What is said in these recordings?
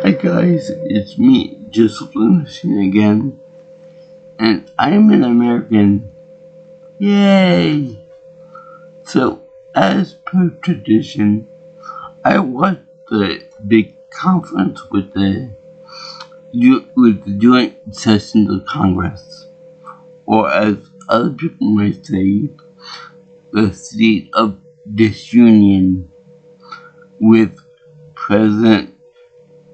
Hi guys, it's me, Joseph Landriscina again, and I'm an American. Yay! So, as per tradition, I watched the big conference with the joint sessions of Congress, or as other people might say, the State of Disunion, with President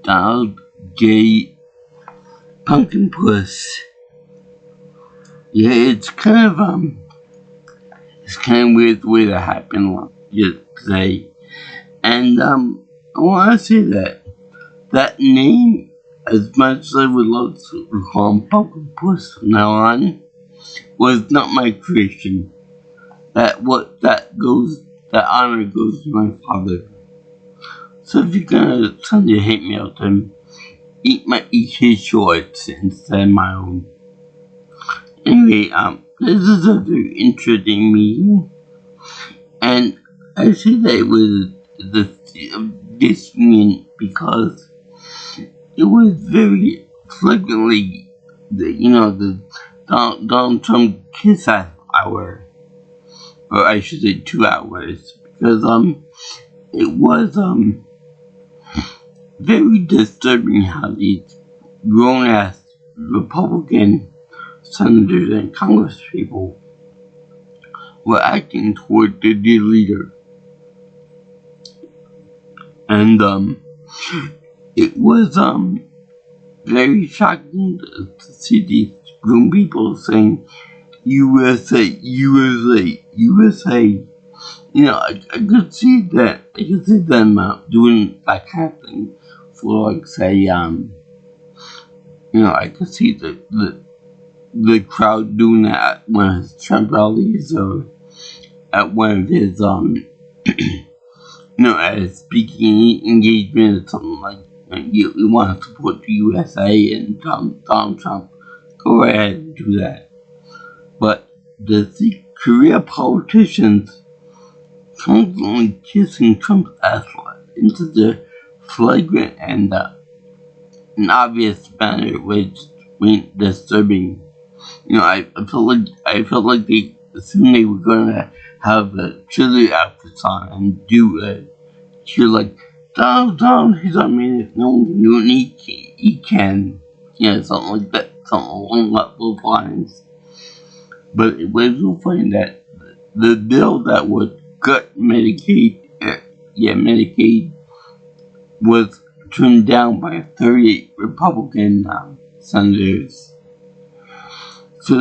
Donald J. Pumpkin Puss. Yeah, it's kind of weird the way that happened yesterday. And I wanna say that name, as much as I would love to call him Pumpkin Puss from now on, was not my creation. That honor goes to my father. So if you're gonna send your hate mail to him, eat his shorts instead of my own. Anyway, this is a very interesting meeting, and I say that it was this meeting because it was very flagrantly the Donald Trump kiss hour, or I should say 2 hours, because it was very disturbing how these grown ass Republican senators and congresspeople were acting toward their dear leader. And it was very shocking to see these grown people saying USA, USA, USA. I could see that. I could see them doing that kind of thing for, like, say, I could see the crowd doing that at one of his Trump rallies, or at one of his, at his speaking engagement, or something like that. You want to support the USA and Donald Trump, go ahead and do that. But to see career politicians constantly kissing Trump's ass into the flagrant and an obvious manner was disturbing. I felt like they assumed they were gonna have a cheerleader outfits on and do a cheer like Donald. He's I mean, if no one can do it, he can. Something like that, something along those lines. But it was so funny that the bill that would gut Medicaid was turned down by 38 Republican senators. So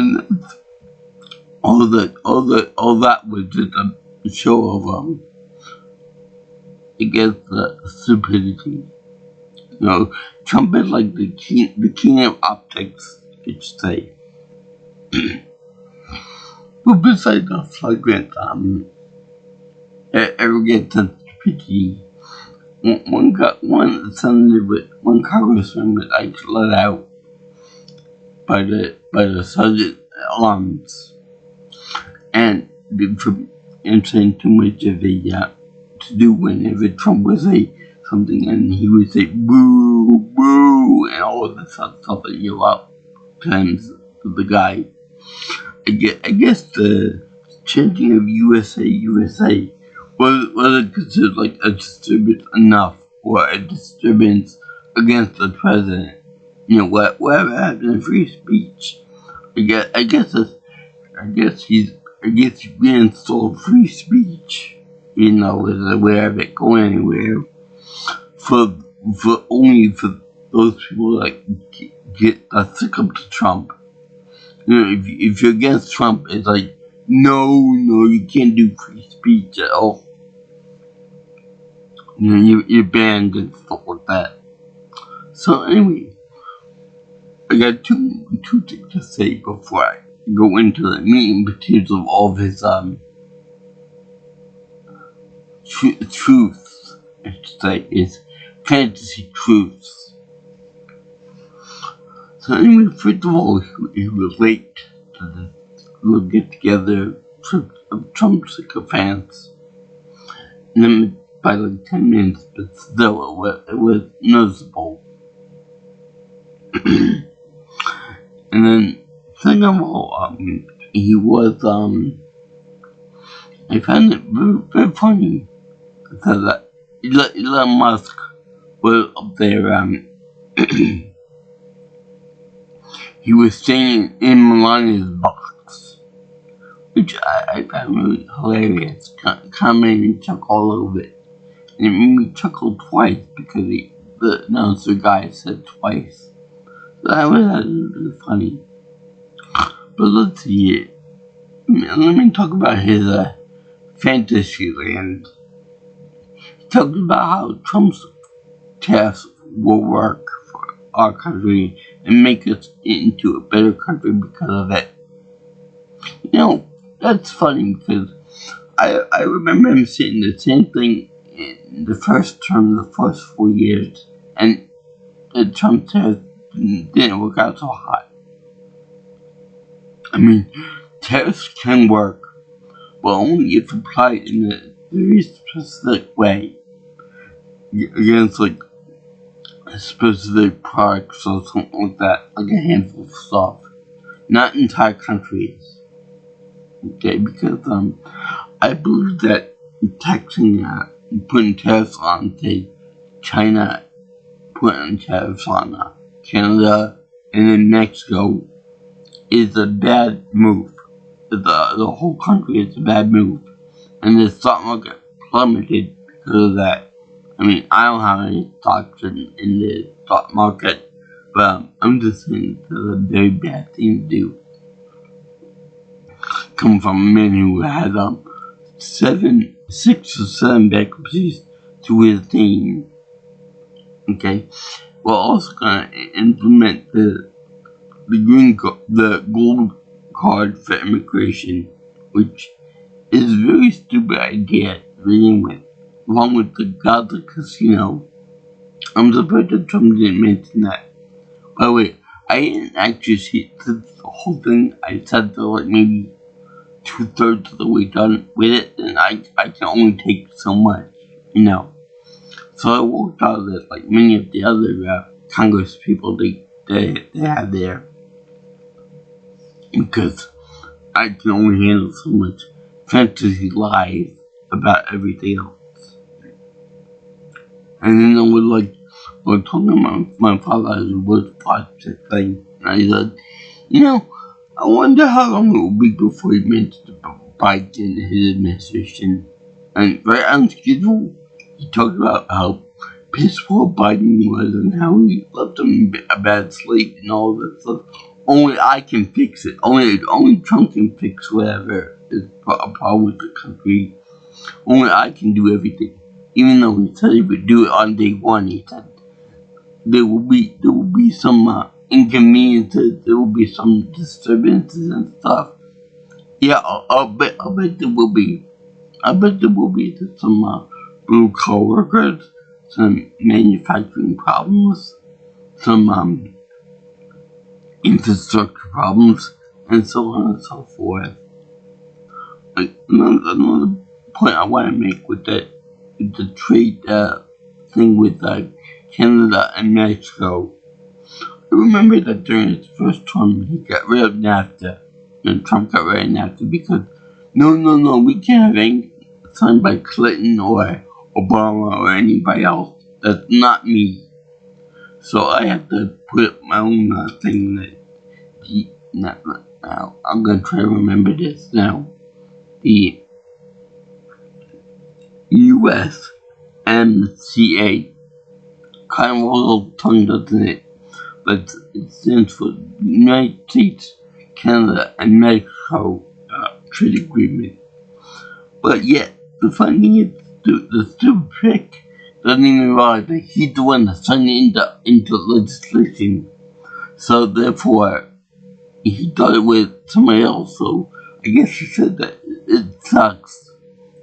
all that was just a show of I guess stupidity. Trump is like the king of optics, I should say. But besides the flagrant arrogance and stupidity, one senator one congressman was actually let out by the sergeant alarms, and for saying too much of a to do whenever Trump would say something, and he would say boo boo and all of this stuff that yell out times to the guy. I guess the chanting of USA USA wasn't considered like a disturbance enough, or a disturbance against the president. Whatever happened to free speech? I guess he's reinstalled free speech. With a way of it going anywhere for only for those people that get sick up to Trump. If you're against Trump, it's like no, you can't do free speech at all. You're banned and stuff like that. So anyway, I got two things to say before I go into the meat and potatoes of all of his truths. I should say is fantasy truths. So anyway, first of all, he was late to the little get together of Trump sycophants. And then by like 10 minutes, but still it was noticeable. And then, second of all, he was, I found it very funny that Elon Musk was up there, he was staying in Melania's box, which I found really hilarious. Kind of made me chuckle a little bit. And it made me chuckle twice because the announcer guy said twice. So that was really funny. But let's see. Let me talk about his fantasy land. He talked about how Trump's tariffs will work for our country and make us into a better country because of it. You know, that's funny because I remember him saying the same thing in the first term, the first 4 years, and the Trump tariffs didn't work out so hot. I mean, tariffs can work, but only if applied in a very specific way against like specific products or something like that, like a handful of stuff, not entire countries. Okay, because I believe that taxing, putting tariffs on, say, China, putting tariffs on Canada, and then Mexico is a bad move. The whole country is a bad move, and the stock market plummeted because of that. I mean, I don't have any stocks in the stock market, but I'm just saying it's a very bad thing to do. Come from a man who had 6 or 7 bankruptcies to his name. Okay, we're also gonna implement the gold card for immigration, which is a very stupid idea to begin with, along with the Gaza casino. I'm surprised that Trump didn't mention that. By the way, I didn't actually see the whole thing. I said that like maybe 2/3 of the way done with it, and I can only take so much, you know. So I walked out of it like many of the other Congress people they have there, because I can only handle so much fantasy lies about everything else. And then I was talking about my father's worst project thing, and I said, you know, I wonder how long it will be before he mentions Biden and his administration. And right on schedule, he talked about how pissed poor Biden was and how he left him a bad sleep and all that stuff. Only I can fix it. Only Trump can fix whatever is a problem with the country. Only I can do everything. Even though he said he would do it on day one, he said there will be some inconveniences, there will be some disturbances and stuff. Yeah, I'll bet there will be. I bet there will be some blue collar workers, some manufacturing problems, some infrastructure problems, and so on and so forth. Like another point I want to make with the trade thing with Canada and Mexico. I remember that during his first term, he got rid of NAFTA. And Trump got rid of NAFTA because no, we can't have anything signed by Clinton or Obama or anybody else. That's not me. So I have to put up my own thing that now I'm gonna try to remember this now. The USMCA, kind of a little tongue, doesn't it? But it stands for United States, Canada, and Mexico trade agreement. But yet, the funny thing is, the stupid prick doesn't even realize that he's the one that signed it into legislation. So therefore, he thought it was somebody else. So I guess he said that it sucks.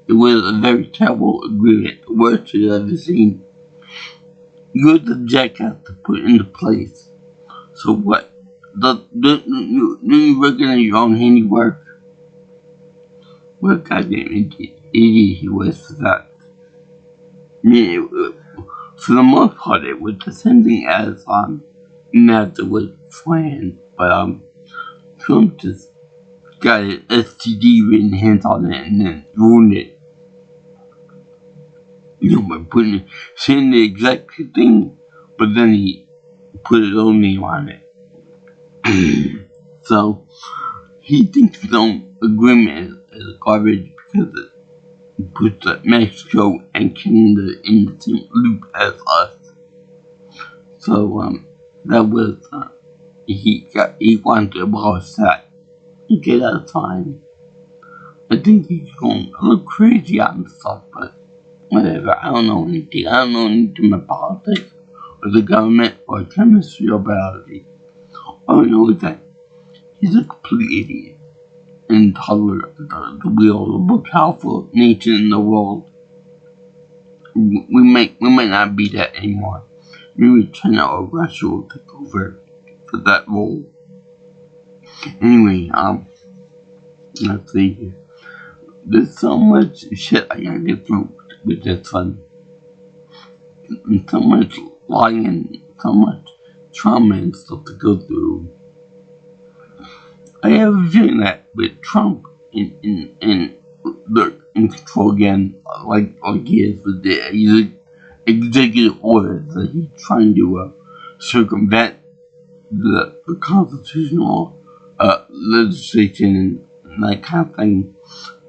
It was a very terrible agreement, the worst he's ever seen. You're the jackass to put into place. So what? Do you recognize your own handiwork? What a goddamn idiot he was for that. Yeah, for the most part, it was the same thing as and that was planned, but Trump just got an STD written hands on it and then ruined it. By saying the exact thing, but then he put his own name on it. So he thinks his own agreement is garbage because it puts Mexico and Canada in the same loop as us. So that was he wanted to abolish that. Okay, that's fine. I think he's going a little crazy on stuff, but whatever. I don't know anything. I don't know anything about politics or the government or chemistry or biology. All I know is that he's a complete idiot and intolerant of the wheel of the most powerful nation in the world. We might not be that anymore. Maybe China or Russia will take over for that role. Anyway, let's see here. There's so much shit I gotta get through with this one. And so much lying, so much trauma and stuff to go through. I have a feeling that with Trump in control again, like he is with the executive orders that he's trying to circumvent the constitutional legislation and that kind of thing.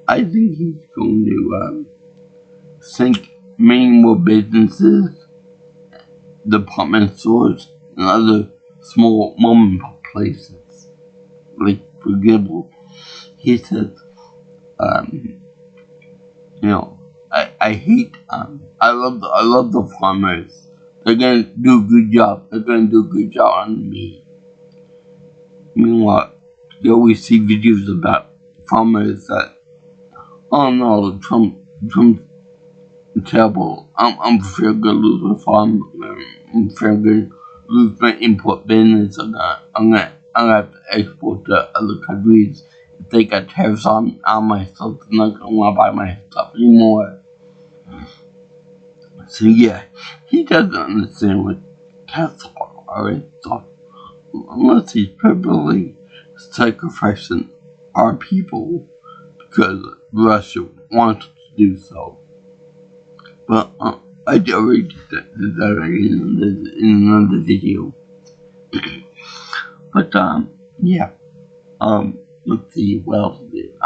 I think he's going to sink many more businesses, department stores, and other small mom and pop places. Like, for example, he says, I hate, I love the farmers. They're gonna do a good job. They're gonna do a good job on me. Meanwhile, you always see videos about farmers that, oh no, Trump's terrible. I'm afraid I'm gonna lose my farm. I'm afraid I'm gonna lose my import business. I'm gonna have to export to other countries. If they got tariffs on my stuff, I'm not gonna wanna buy my stuff anymore. So yeah, he doesn't understand what cats are and stuff. Unless he's purposely sacrificing our people because Russia wants to do so. But I already did that in another video. But yeah. Let's see what else is it.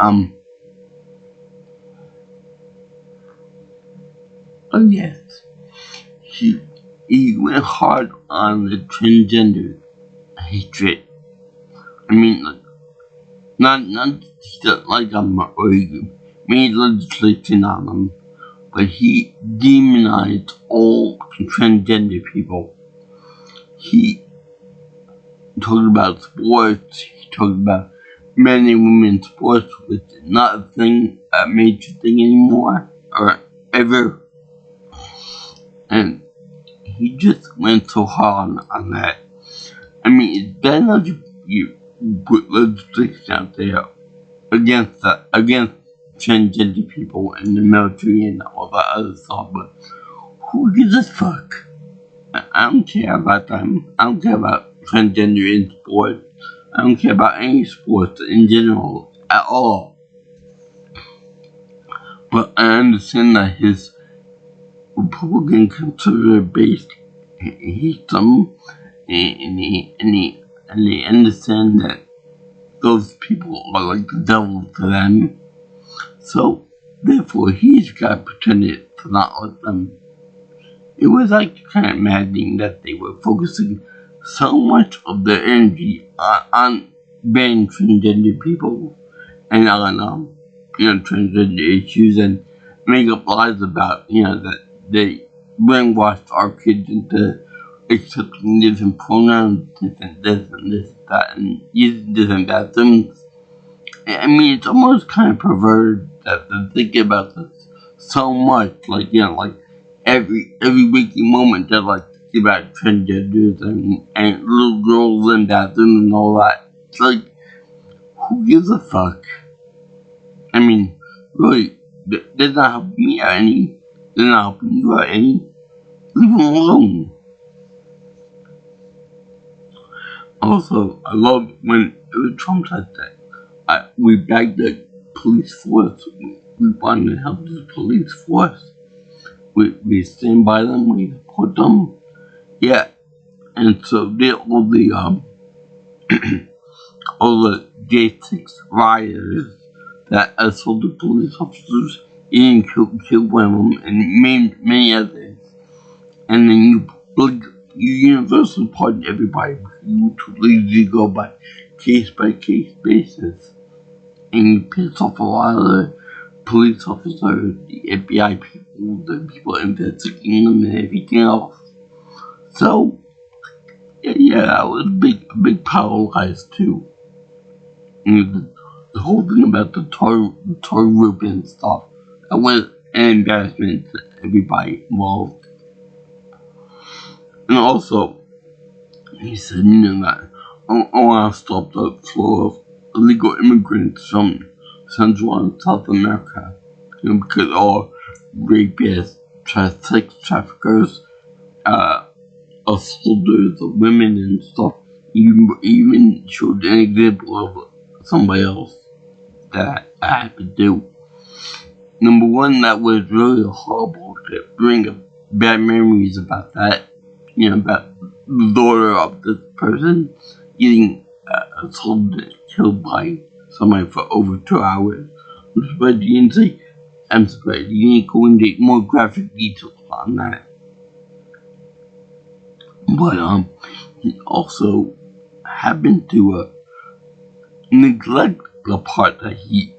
Oh yes, he went hard on the transgender hatred. I mean, not like or he made legislation on them, but he demonized all transgender people. He talked about sports. He talked about men and women sports, which is not a major thing anymore or ever. And he just went so hard on that. I mean, it's bad enough you put legislation out there against transgender people in the military and all that other stuff, but who gives a fuck? I don't care about them. I don't care about transgender in sports. I don't care about any sports in general at all. But I understand that his Republican conservative base hates them, and they understand that those people are like the devil to them. So therefore, he's got to pretend to not let them. It was like kind of maddening that they were focusing so much of their energy on banning transgender people and on transgender issues and make up lies about that they brainwashed our kids into accepting different pronouns, different this and this and that, and using different bathrooms. I mean, it's almost kind of perverted that they're thinking about this so much, like every waking moment they're like thinking about transgenders and little girls in bathrooms and all that. It's like, who gives a fuck? I mean, really, they're not helping me out any. They're not helping you out any. Leave them alone. Also, I love when Trump said that we back the police force. We want to help the police force. We stand by them. We support them. Yeah, and so did all the J6 rioters that assaulted police officers and killed one of them and many others. And then you universally pardon everybody because you too lazy to go by case basis. And you piss off a lot of the police officers, the FBI people, the people investigating them and everything else. So yeah, that was a big pile of lies too. And the whole thing about the toy group and stuff, that was an embarrassment to everybody involved. And also, he said, that I want to stop the flow of illegal immigrants from Central and South America, because all rapists, sex traffickers, assaulters of women and stuff, even showed an example of somebody else that I had to do. Number one, that was really horrible to bring up bad memories about that. About the daughter of this person getting assaulted and killed by somebody for over 2 hours. I'm surprised you didn't go into more graphic details on that. But he also happened to neglect the part that he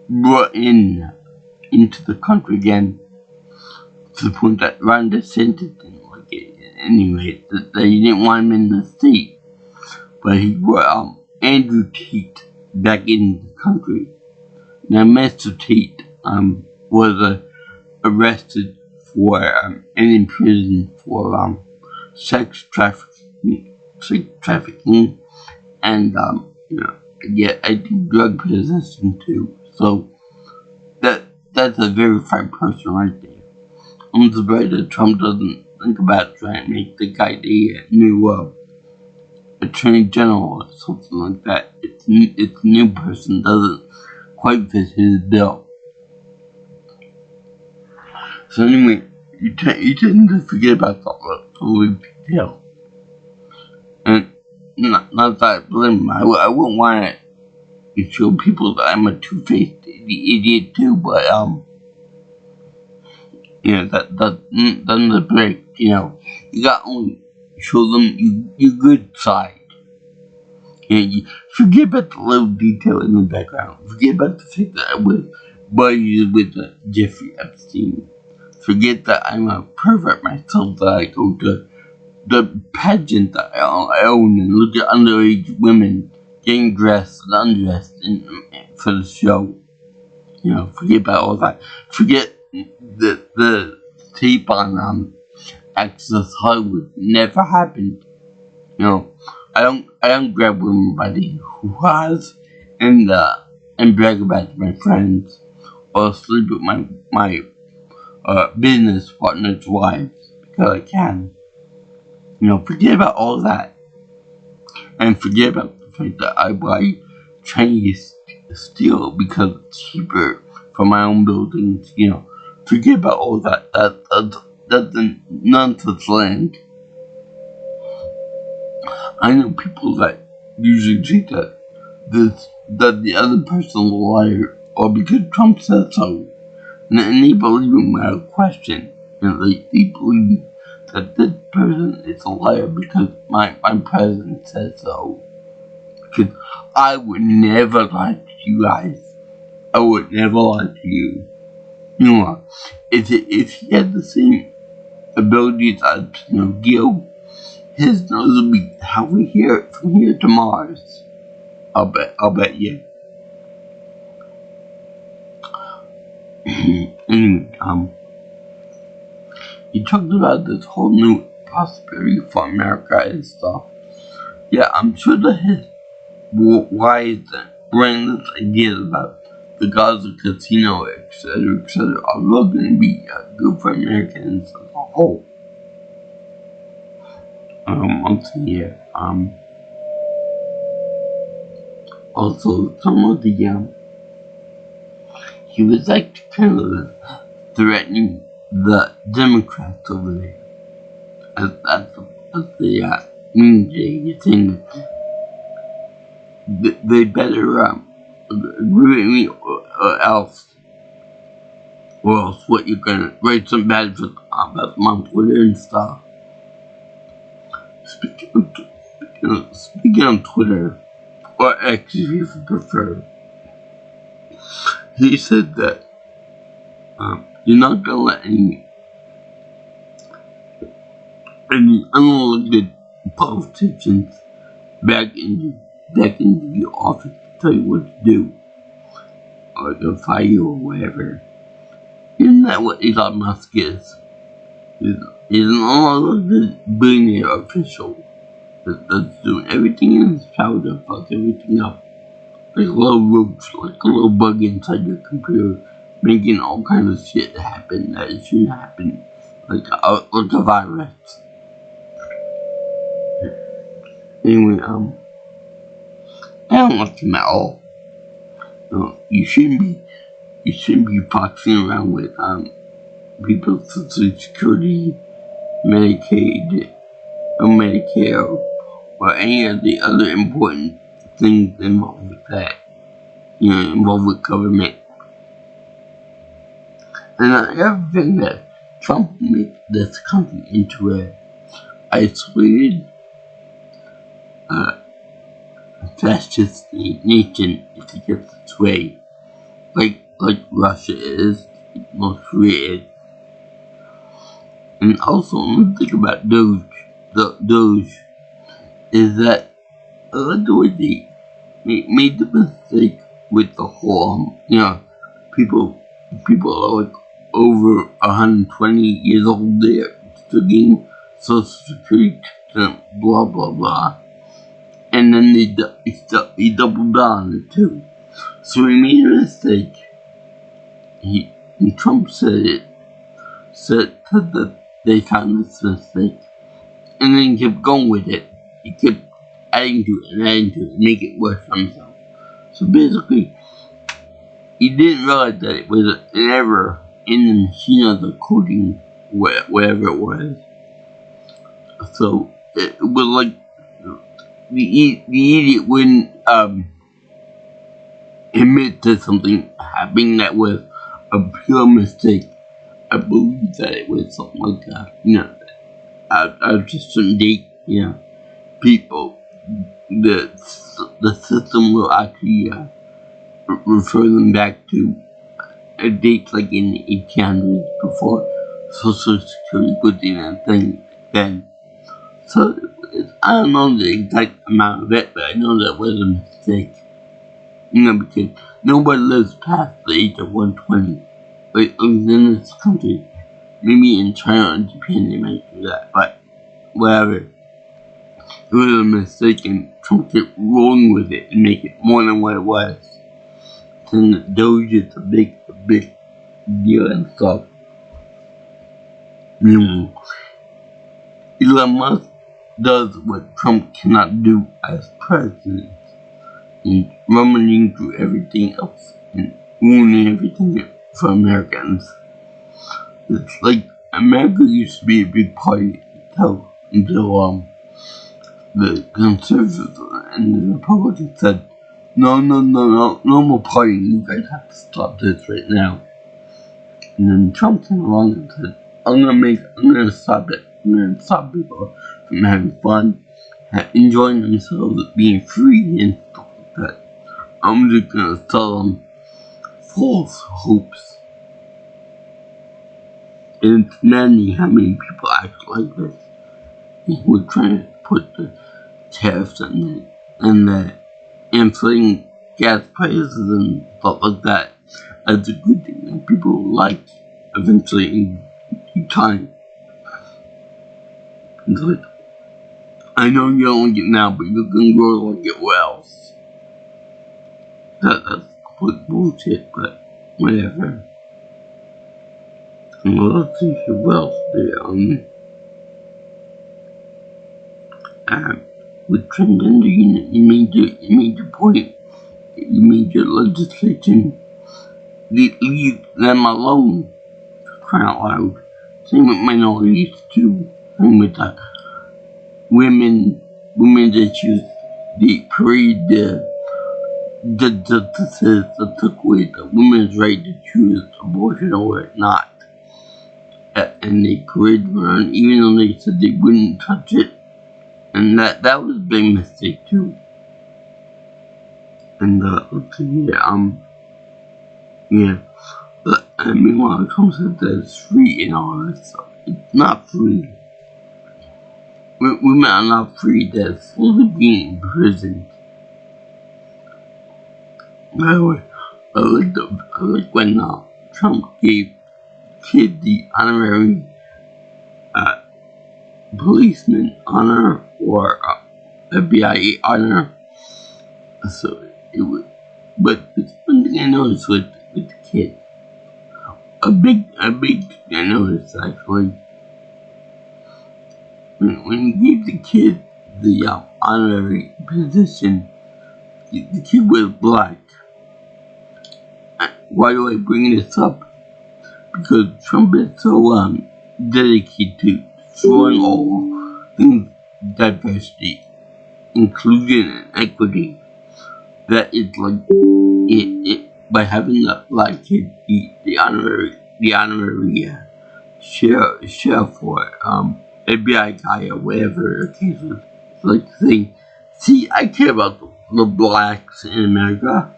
brought into the country again, to the point that Ron DeSantis didn't like it anyway, that he didn't want him in the state. But he brought Andrew Tate back in the country. Now, Mr. Tate was arrested for and in prison for sex trafficking, and I think drug possession too. So that's a verified person right there. I'm surprised that Trump doesn't think about trying to make the guy the new attorney general or something like that. It's a new person, doesn't quite fit his bill. So anyway, you tend to forget about the little detail. And not that I blame him. I wouldn't want to show people that I'm a two-faced idiot too, but that's the break. You got only show them your good side. You forget about the little detail in the background. Forget about the fact that I was buddies with Jeffrey Epstein. Forget that I'm a pervert myself, that I go to the pageant that I own and look at underage women getting dressed and undressed for the show. Forget about all that. Forget the tape on Access Hollywood. Never happened. I don't grab women by the hoo-ha's and brag about it to my friends or sleep with my business partner's wives because I can. Forget about all that. And forget about the fact that I buy Chinese steel because it's cheaper for my own buildings. Forget about all that. That's a nonsense land. I know people that usually think that the other person is a liar, or because Trump said so, and they believe him without question. They believe that this person is a liar because my president says so. Because I would never lie to you guys. I would never lie to you. If he had the same abilities as Gil, his nose will be halfway here from here to Mars. I'll bet you. Anyway, he talked about this whole new prosperity for America and stuff. Yeah, I'm sure that his wise bring this idea about the Gaza casino, etc., are really going to be good for Americans as a whole. Let's see here. Also, some of the he was like kind of threatening the Democrats over there as the media saying they better agree with me or else what you're gonna write some bad about them on Twitter and stuff. Speaking on Twitter, or X if you prefer, he said that you're not gonna let any unelected politicians back into the office to tell you what to do, or to fire you or whatever. Isn't that what Elon Musk is? He's an unelected billionaire official that's doing everything in his power to fuck everything up. Like a little roach, like a little bug inside your computer, making all kinds of shit happen that it shouldn't happen, like a virus. Anyway, I don't like him at all. No, you shouldn't be boxing around with people's Social Security, Medicaid, or Medicare, or any of the other important things involved with that. Involved with government. And I ever think that Trump made this country into a isolated, fascist nation if he gets its way, like Russia is, North Korea is. And also, one thing about Doge is that I like the way they made the mistake with the whole, people are like over 120 years old, they're still getting Social Security, blah blah blah. And then he doubled down on it too. So he made a mistake. And Trump said that they found this mistake. And then he kept going with it. He kept adding to it and adding to it, make it worse for himself. So basically, he didn't realize that it was an error in the machine of the coding, whatever it was. So it was like the idiot wouldn't admit to something happening that was a pure mistake. I believe that it was something like that. I just shouldn't date, people. The system will actually refer them back to a date like in the 1800s before Social Security was in a thing then. So I don't know the exact amount of it, but I know that was a mistake. Because nobody lives past the age of 120. Like in this country. Maybe in China and Japan they might do that, but whatever. It was a mistake and Trump kept rolling with it and make it more than what it was. Then the Doge is a big deal and stuff. Elon Musk does what Trump cannot do as president. He's rummaging through everything else and ruining everything for Americans. It's like America used to be a big party until the conservatives and the Republicans said, no more partying, you guys have to stop this right now. And then Trump came along and said, I'm gonna stop it. I'm gonna stop people from having fun, enjoying themselves, being free and stuff like that. I'm just gonna sell them false hopes. And it's maddening how many people act like this. We're trying to put the tariffs and the inflating gas prices and stuff like that as a good thing that people will like eventually in time. It's like, I know you don't like it now, but you're gonna grow to like it well. That's complete bullshit, but whatever. Well, let's see who else there. With transgender, you made your point major legislation. Leave them alone, crying out loud. Same with minorities too. Same with women's issues. They parade the justices that took away the women's right to choose abortion or not. And they paraded around even though they said they wouldn't touch it. And that was a big mistake too. And let's see here, yeah. And meanwhile, Trump said that it's free and all this stuff. It's not free. Women are not free. They're fully being imprisoned. By the way, I like when Trump gave kids the honorary policeman honor or FBI honor. So it would, but it's one thing I noticed with the kid. A big thing I noticed actually. When you gave the kid the honorary position, the kid was black. Why do I bring this up? Because Trump is so dedicated to showing all things diversity, inclusion, and equity that it's like by having that black kid the honorary sheriff for FBI guy or whatever the case is. It's like saying, see, I care about the blacks in America.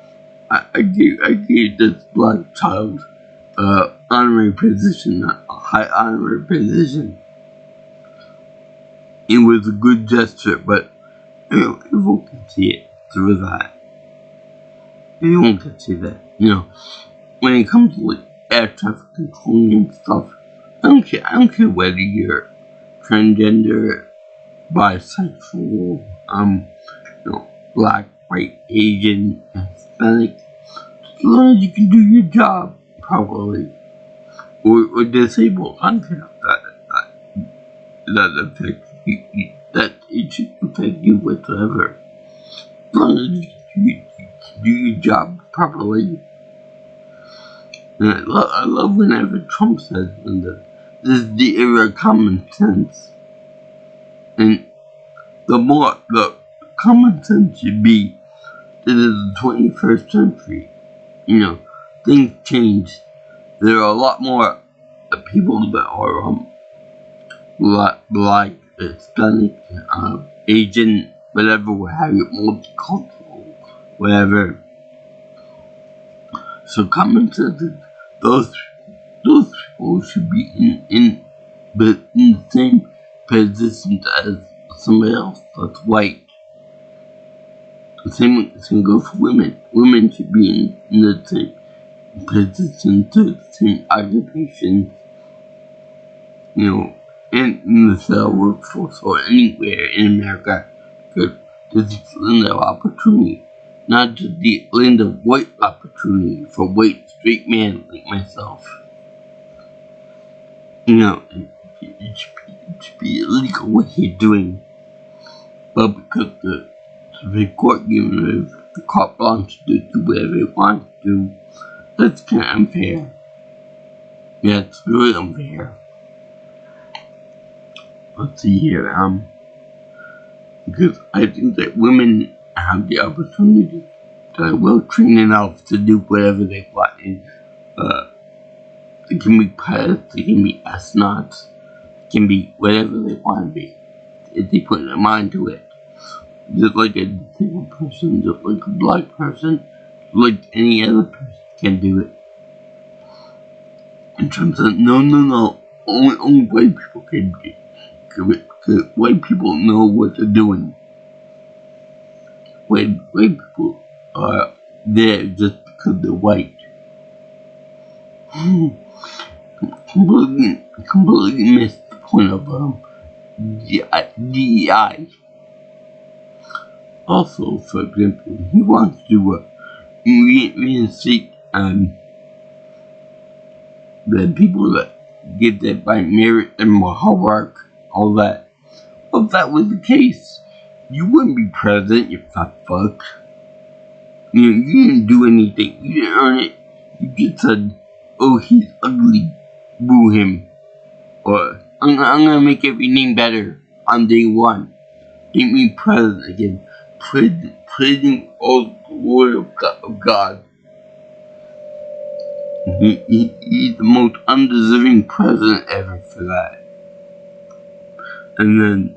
I gave this black child honorary position, a high honorary position. It was a good gesture, but everyone can see it through that. Everyone can see that. When it comes to like air traffic control and stuff, I don't care whether you're transgender, bisexual, black, white, Asian, Hispanic, as long as you can do your job properly, or disabled. I don't care if that affects you, that it should affect you whatsoever. As long as you do your job properly. And I love whenever Trump says this is the era of common sense. And the common sense should be this is the 21st century. Things change. There are a lot more people that are black, Hispanic, Asian, whatever, what have you, multicultural, whatever. So common sense is those people should be in the same positions as somebody else that's white. The same goes for women. Women should be in the same position to the same occupation, and in the cell workforce or anywhere in America, because there's a land of opportunity, not just the land of white opportunity for white straight men like myself. It should be illegal what he's doing, but because the Supreme Court giving the carte blanche to do whatever it wants to do, that's kind of unfair. Yeah, it's really unfair. Let's see here, because I think that women have the opportunity to are well trained enough to do whatever they want. And, they can be pilots, they can be astronauts, they can be whatever they want to be, if they put their mind to it. Just like a disabled person, just like a black person, just like any other person can do it. In terms of, no, only white people can do it. Because white people know what they're doing. White people are there just because they're white. Completely missed the point of DEI. Also, for example, he wants to reinstate the people that get that by merit and hard work, all that. Well, if that was the case, you wouldn't be president, you fat fuck. You didn't do anything. You didn't earn it. You just said, "Oh, he's ugly. Boo him." Or, I'm gonna make everything better on day one. Make me president again. Praising all the glory of God. He's the most undeserving president ever for that. And then,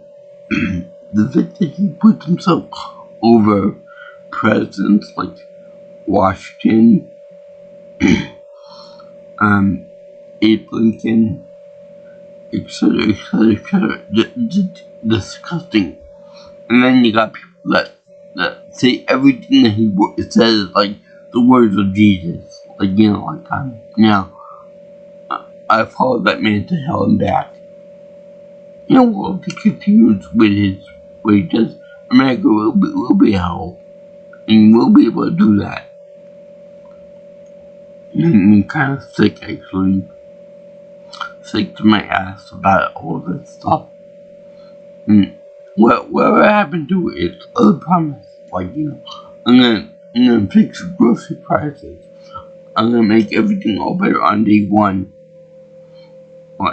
the fact that he puts himself over presidents like Washington, Abe Lincoln, etc., etc., etc., just disgusting. And then you got people that say everything that he says like the words of Jesus, like like now, I followed that man to hell and back. Well, if he continues with what he does, America will be hell, and we'll be able to do that. I'm kind of sick, actually. Sick to my ass about all this stuff. And whatever happened to it, other promise, like, I'm gonna fix grocery prices. I'm gonna make everything all better on day one.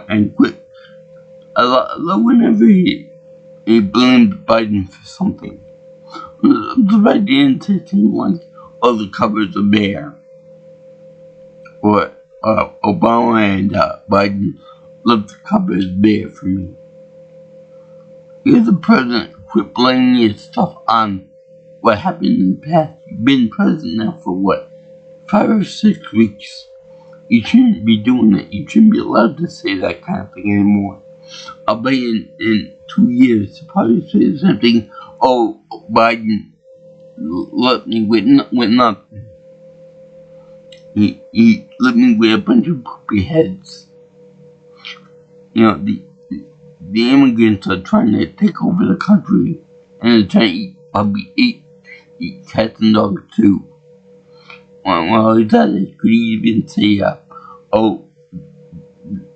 And quit. I love whenever he blamed Biden for something. The didn't say things like, "Oh, the cupboards are bare," or Obama and Biden left the cupboards bare for me. You're the president. Quit blaming your stuff on what happened in the past. You've been president now for what, 5 or 6 weeks? You shouldn't be doing that. You shouldn't be allowed to say that kind of thing anymore. I'll bet in 2 years to probably say the same thing. "Oh, Biden left me with nothing. He left me with a bunch of poopy heads." The immigrants are trying to take over the country, and they're trying to eat cats and dogs too. Well, he said it could even say, "Oh,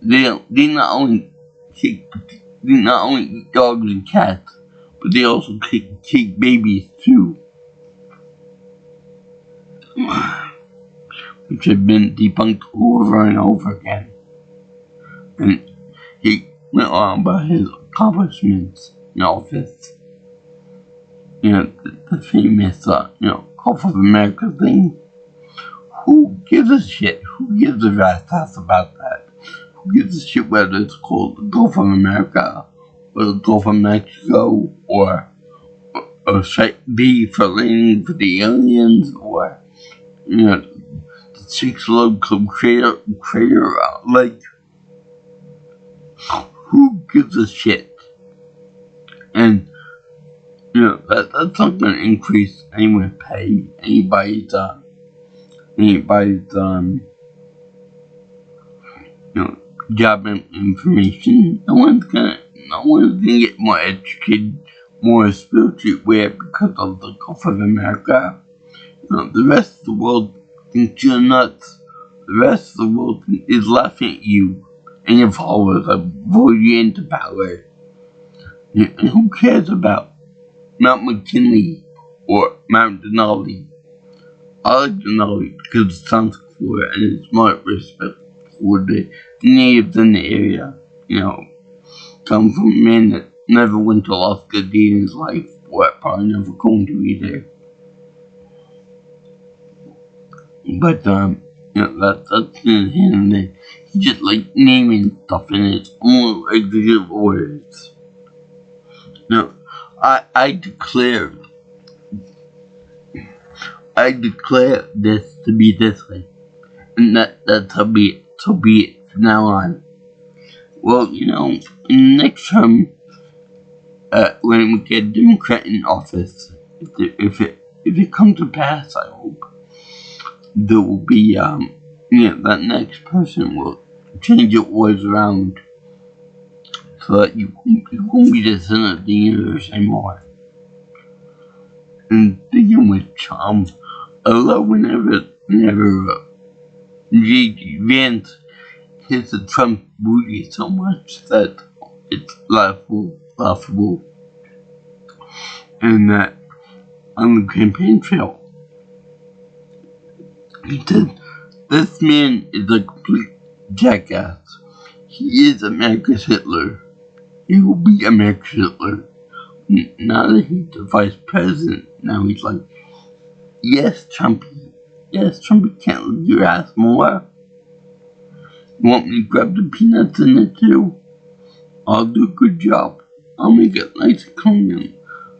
they not only eat dogs and cats, but they also kick babies too," which have been debunked over and over again. And he went on about his accomplishments in office. The famous, Gulf of America thing. Who gives a shit? Who gives a rat's ass about that? Who gives a shit whether it's called the Gulf of America, or the Gulf of Mexico, or Site B for landing for the aliens, or, the Six Love Club crater lake? Who gives a shit? And, that's not going to increase anyone's pay, anybody's job information. No one's gonna get more educated, more spiritually aware because of the Gulf of America. The rest of the world thinks you're nuts. The rest of the world is laughing at you and your followers that voted you into power. And who cares about Mount McKinley or Mount Denali? I like Denali because it sounds cooler and it's more respectful for the natives in the area. Come from a man that never went to Alaska a day in his life, or probably never going to either. But that's in him. That he just like naming stuff in his own executive orders. I declare this to be this way, and that's how be it. So be it from now on. Well, in the next term, when we get a Democrat in office, if it comes to pass, I hope there will be that next person will change your words around so that you won't be the center of the universe anymore. And speaking with charm, I love whenever J.D. Vance hits the Trump booty so much that it's laughable. And that on the campaign trail, He said, "This man is a complete jackass. He is America's Hitler. He will be America's Hitler." Now that he's the vice president, now he's like, "Yes, Trumpy. Yes, Trumpy can't leave your ass more. You want me to grab the peanuts in it too? I'll do a good job. I'll make it nice and clean.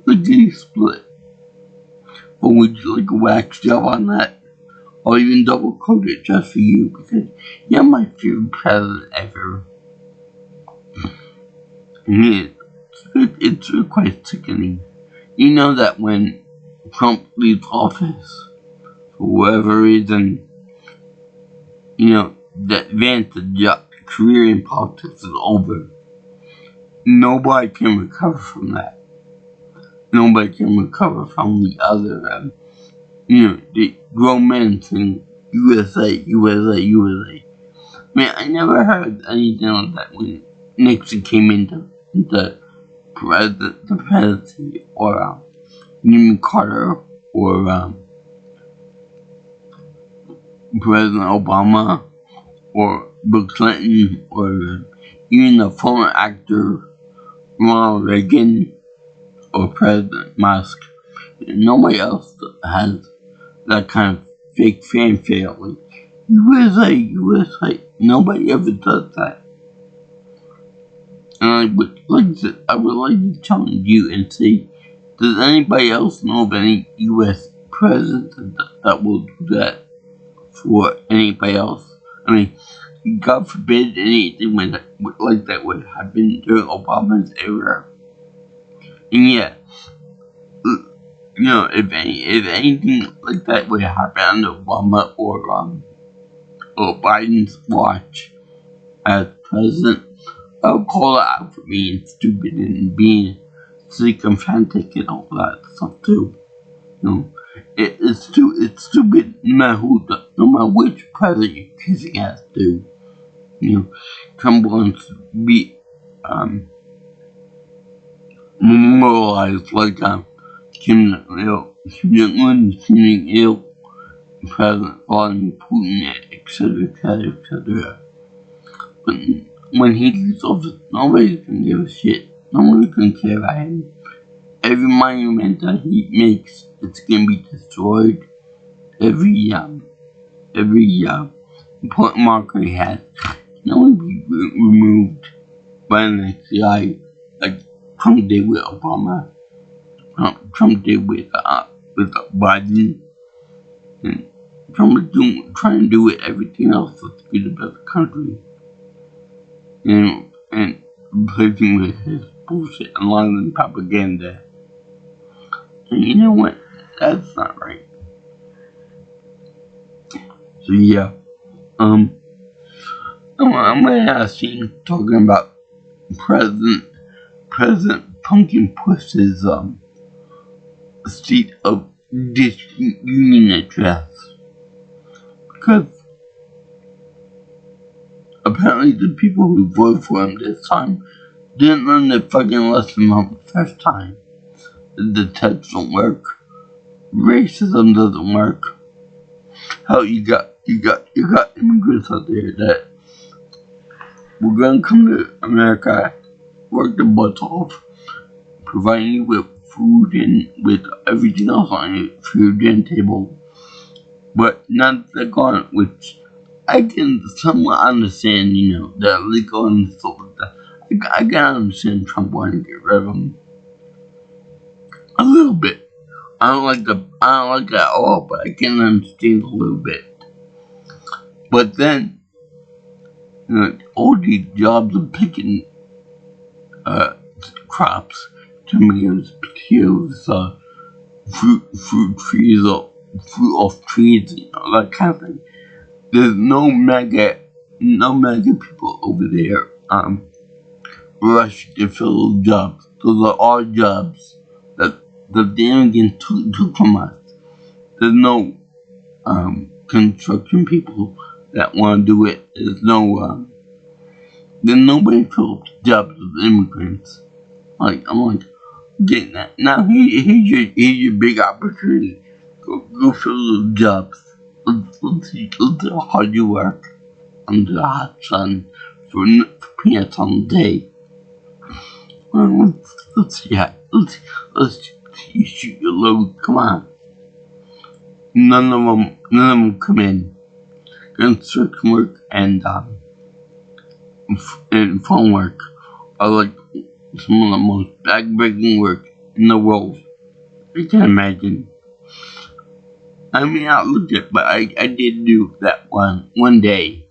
Lickety split. But would you like a wax job on that? I'll even double coat it just for you because you're my favorite president ever." And it's quite sickening. You know that when Trump leaves office, for whatever reason, that Vance's career in politics is over. Nobody can recover from that. Nobody can recover from the other, the grown men saying, "USA, USA, USA." Man, I never heard anything like that when Nixon came into the presidency, or Jimmy Carter, or President Obama, or Bill Clinton, or even the former actor Ronald Reagan, or President Musk. Nobody else has that kind of fake fanfare. Like, USA, USA. Nobody ever does that. And I would like to challenge you and see, does anybody else know of any U.S. president that will do that for anybody else? I mean, God forbid anything like that would happen during Obama's era. And yeah, if anything like that would happen under Obama or Biden's watch as president, I'll call it out for being stupid and being sycophantic and all that stuff too. It's stupid no matter which president you're kissing ass to. Trump wants to be memorialized like Kim Jong-un, Kim Il, President Vladimir Putin, etc., etc., etc. But when he leaves office, nobody's gonna give a shit. Nobody's gonna care about him. Every monument that he makes, it's gonna be destroyed. Every important marker he has, will be removed by the next guy, like Trump did with Obama. Trump did with Biden. And Trump is trying to do with everything else that's good about the country. And replacing with his bullshit and lying propaganda. And you know what? That's not right. So yeah, I'm gonna ask you, talking about President Pumpkin Puss's State of Union address, because apparently the people who voted for him this time didn't learn their fucking lesson on the first time. The tests don't work. Racism doesn't work. Hell, you got immigrants out there that were gonna come to America, work their butts off, providing you with food and with everything else on your dinner table. But now that they're gone, which I can somewhat understand, they're illegal and stuff like that. I can understand Trump wanting to get rid of them a little bit. I don't like that at all, but I can understand a little bit. But then, all these jobs of picking crops, tomatoes, potatoes, fruit trees, or fruit off trees, that kind of thing. There's no mega people over there rushing to fill those jobs. Those are all jobs that the immigrants took from us. There's no construction people that want to do it. There's nobody fills jobs with immigrants. I'm like, getting that. Now here's your big opportunity. Go fill those jobs. let's see how hard you work under the hot sun for peanuts on the day. Let's see how, let's shoot your load. Come on. None of them come in. Construction work and phone work are like some of the most backbreaking work in the world. I can imagine. I may not look it, but I did do that one day.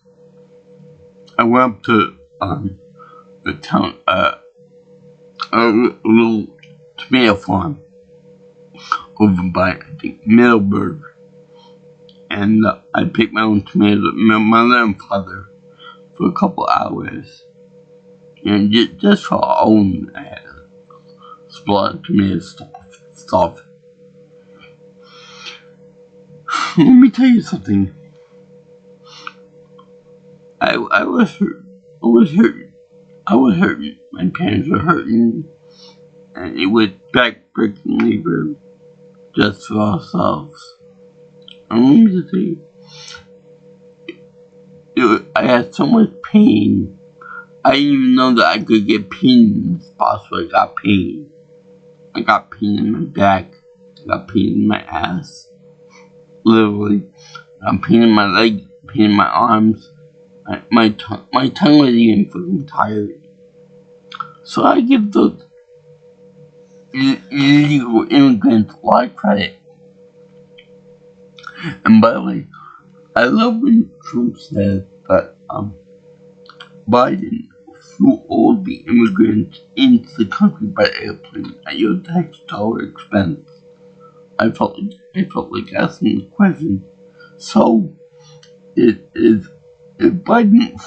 I went up to the town, a little tomato farm over by, I think, Middleburg. And I picked my own tomatoes with my mother and father for a couple hours. And just for our own supply of tomato stuff. Let me tell you something. I was hurt. I was hurting. My parents were hurting. And it was backbreaking labor just for ourselves. And let me just say, I had so much pain. I didn't even know that I could get pain in the spots where I got pain. I got pain in my back. I got pain in my ass. Literally. I got pain in my leg, pain in my arms. My tongue was even fucking tired. So I give those illegal immigrants a lot of credit. And by the way, I love when Trump said that Biden flew all the immigrants into the country by airplane at your tax dollar expense. I felt like asking the question. So, if Biden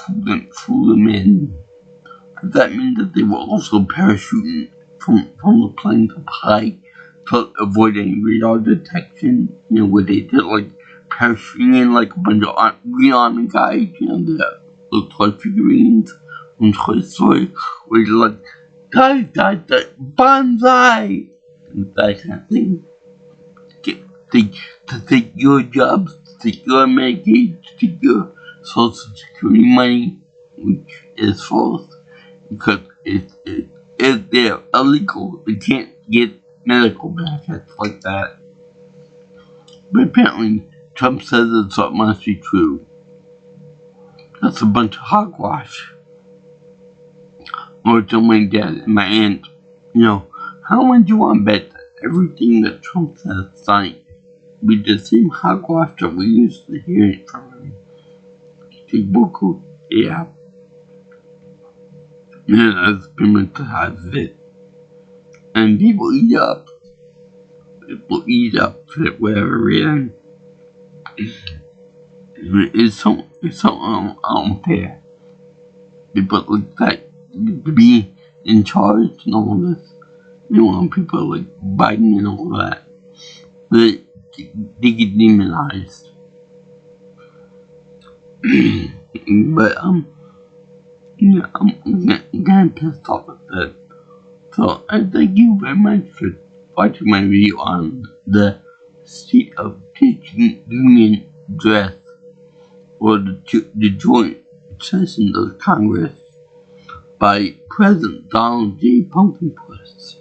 flew them in, does that mean that they were also parachuting from the plane to fly to avoid any radar detection? You know, where they did like parachuting in like a bunch of Green Army guys, you know, that look like figurines from Toy Story, where they're like, guys, that bonsai, and that kind of thing. To take your jobs, to take your Medicaid, to take your Social Security money, which is false, because if they're illegal, they can't get medical benefits like that. But apparently, Trump says it, so it must be true. That's a bunch of hogwash. Or to my dad and my aunt, you know, how much do you want to bet that everything that Trump says tonight be the same hogwash that we used to hear it from him? Boku, yeah. Yeah, that's pretty much how it. And people eat up. People eat up for whatever reason. It's so unfair. People like that to be in charge and all of this. You want people like Biden and all that. They get demonized. But yeah, I'm kind of pissed off at that. So I thank you very much for watching my video on the state of teaching union dress or the joint session of Congress by President Donald J. Pumpkinpuss.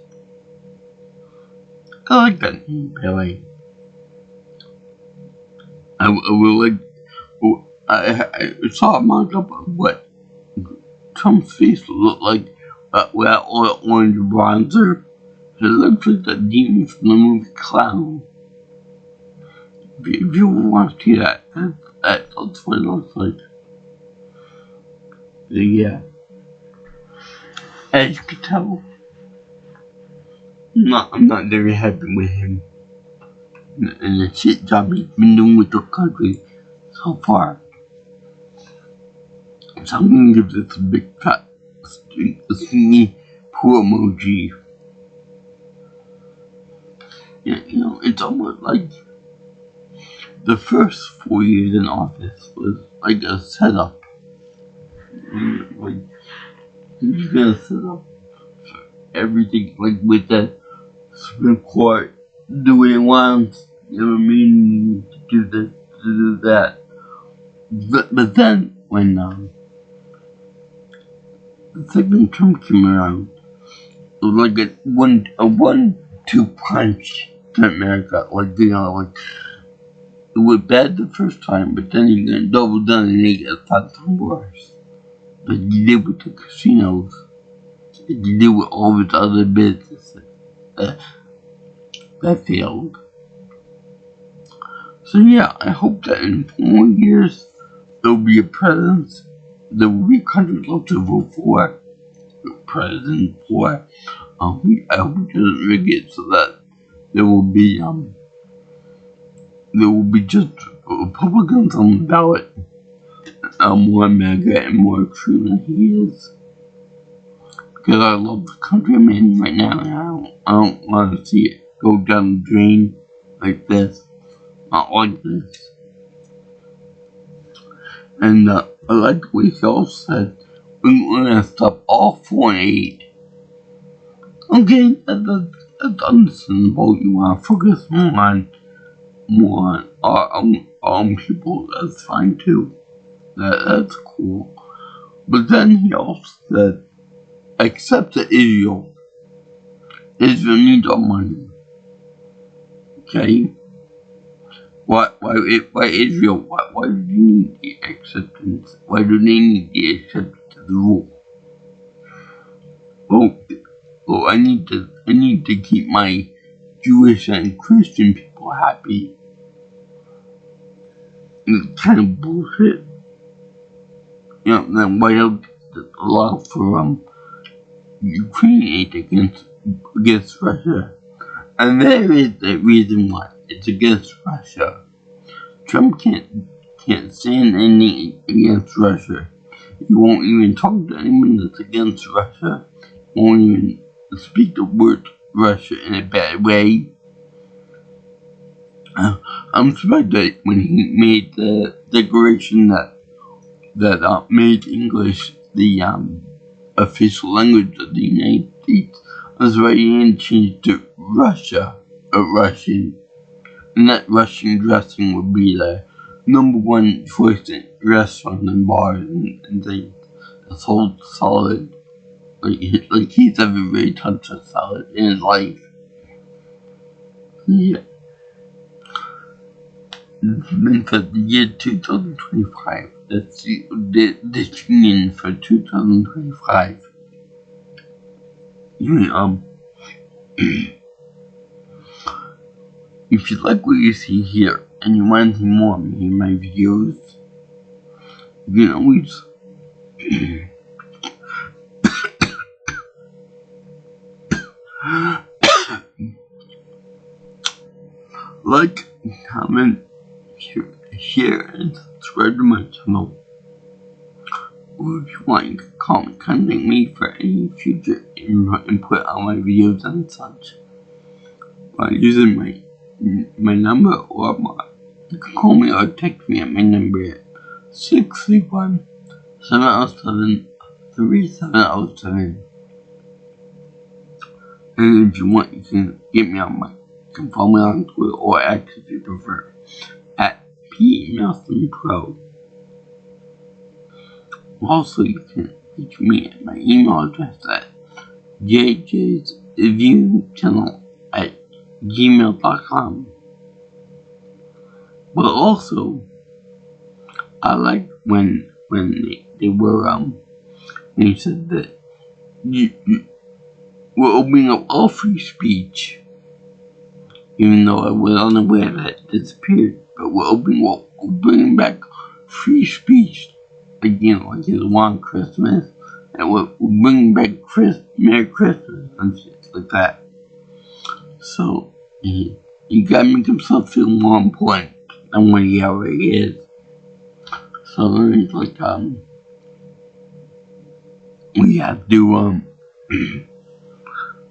I like that name, by the way. I will like. I saw a mock-up of what Trump's face would look like without all the orange bronzer. It looks like the demon from the movie Clown. If you want to see that's what it looks like. So yeah. As you can tell, I'm not very happy with him and the shit job he's been doing with the country so far. So I'm gonna give this a big fat stingy poor emoji. Yeah, you know, it's almost like the first 4 years in office was like a setup. Like, he's gonna set up for everything, like with the Supreme Court, do what it wants, you know what I mean, to do this, to do that. But then, when the second term came around, it was like a 1-2 punch to America. Like, it was bad the first time, but then you're gonna double down and make it 5 times worse. Like you did with the casinos, like you did with all these other businesses that failed. So yeah, I hope that in 4 years there will be a president, there will be a country left to vote for a president for. I hope he doesn't rig it so that there will be just Republicans on the ballot. More mega and more true than he is. Because I love the country I'm in right now, and I don't want to see it go down the drain like this. Not like this. And I like what he also said, we're going to stop all foreign aid. Okay, that's understandable. You want to focus more on our own people. That's fine too. That's cool. But then he also said, except to Israel. Israel needs our money. Okay? Why Israel? Why do they need the acceptance? Why do they need the acceptance of the rule? Well, I need to keep my Jewish and Christian people happy. It's kind of bullshit. You know, then why don't allow for Ukraine aid against Russia? And there is the reason why it's against Russia. Trump can't stand anything against Russia. He won't even talk to anyone that's against Russia. He won't even speak the word Russia in a bad way. I'm surprised that when he made the declaration that made English the official language of the United States, that's why he didn't change to Russia or Russian. And that Russian dressing would be the #1 choice in restaurants and bars and things. It's all solid. Like he's never really touched a salad in his life. Yeah. It's been for the year 2025. That's the union for 2025. If you like what you see here and you want to see more of me in my videos, you can always like, comment, share, and subscribe to my channel. Or if you want, you can contact me for any future input on my videos and such by using my number, or you can call me or text me at my number at 631-707-3707. And if you want, you can get me on you can follow me on Twitter or X if you prefer, at PNelsonPro. Also, you can reach me at my email address at jjsviewchannel@gmail.com. But also, I like when they were they said that we're opening up all free speech. Even though I was unaware that it disappeared, but we're bringing back free speech again, like it's one Christmas, and we're bringing back Merry Christmas and shit like that. So you gotta make himself feel more important than what he already is. So then it's like we have to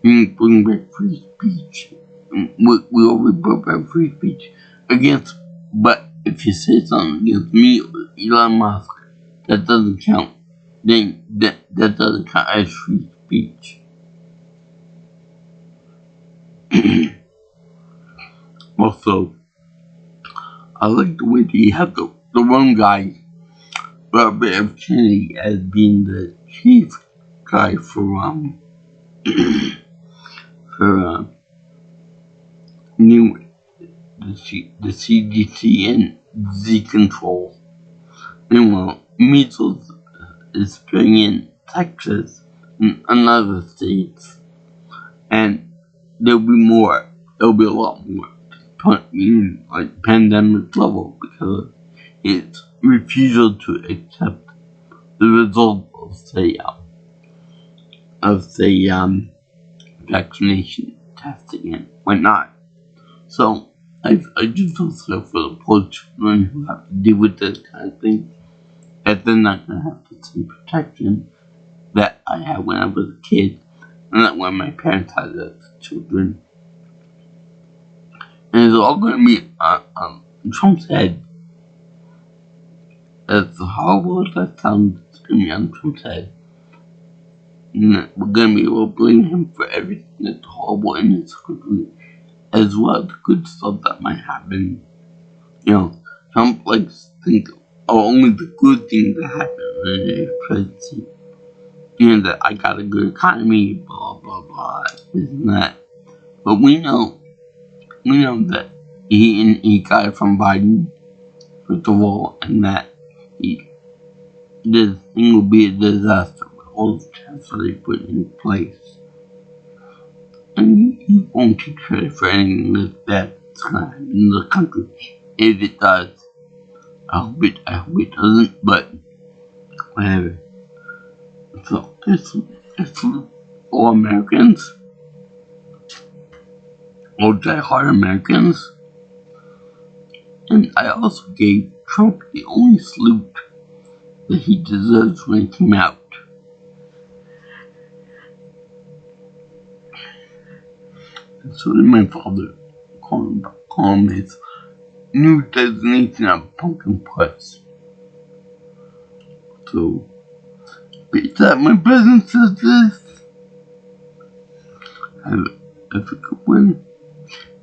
bring back free speech. We already brought back free speech but if you say something against me or Elon Musk, that doesn't count. Then that doesn't count as free speech. Also, I like the way that you have the one guy, Robert F. Kennedy, as being the chief guy for new the CDC and Z control. Meanwhile, measles is spreading in Texas and other states, and there'll be a lot more, like pandemic level, because its refusal to accept the result of the vaccination testing and whatnot. So I just feel so for the poor children who have to deal with this kind of thing, that they're not gonna have the same protection that I had when I was a kid, and that when my parents had as children. And it's all gonna be Trump's head. As horrible as that sounds, it's gonna be on Trump's head. And we're gonna be able to blame him for everything that's horrible in this country, as well as the good stuff that might happen. Trump likes to think only the good things that happen when he's president. That I got a good economy, blah blah blah, this and that. But we know that he got it from Biden, first of all, and that this thing will be a disaster with all the tests that they put in place. And he won't take credit for anything that's gonna happen in the country. If it does, I hope it doesn't, but whatever. So it's all Americans, all die-hard Americans, and I also gave Trump the only salute that he deserves when he came out. And so did my father, call him his new designation of pumpkin puss. So, with that, my brothers and sisters, have a good one.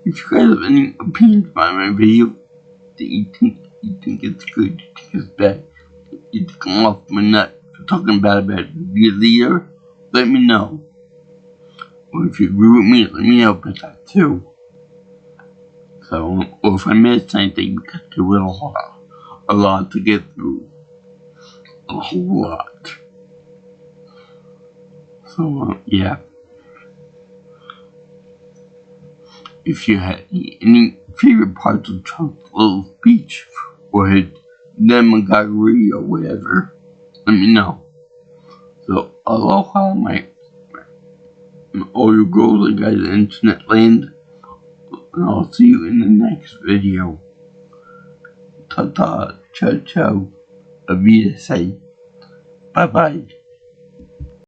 If you guys have any opinions about my video that you think it's good, you think it's bad, you think I'm off my nut for talking bad about your leader, let me know. Or if you agree with me, let me know about that too. So, or if I missed anything, because there was a lot to get through. A whole lot. So, yeah. If you had any favorite parts of Trump's little speech, or his demagoguery, or whatever, let me know. So, aloha, all you girls and guys in internet land, and I'll see you in the next video. Ta-ta, ciao-ciao, Avita say, bye-bye.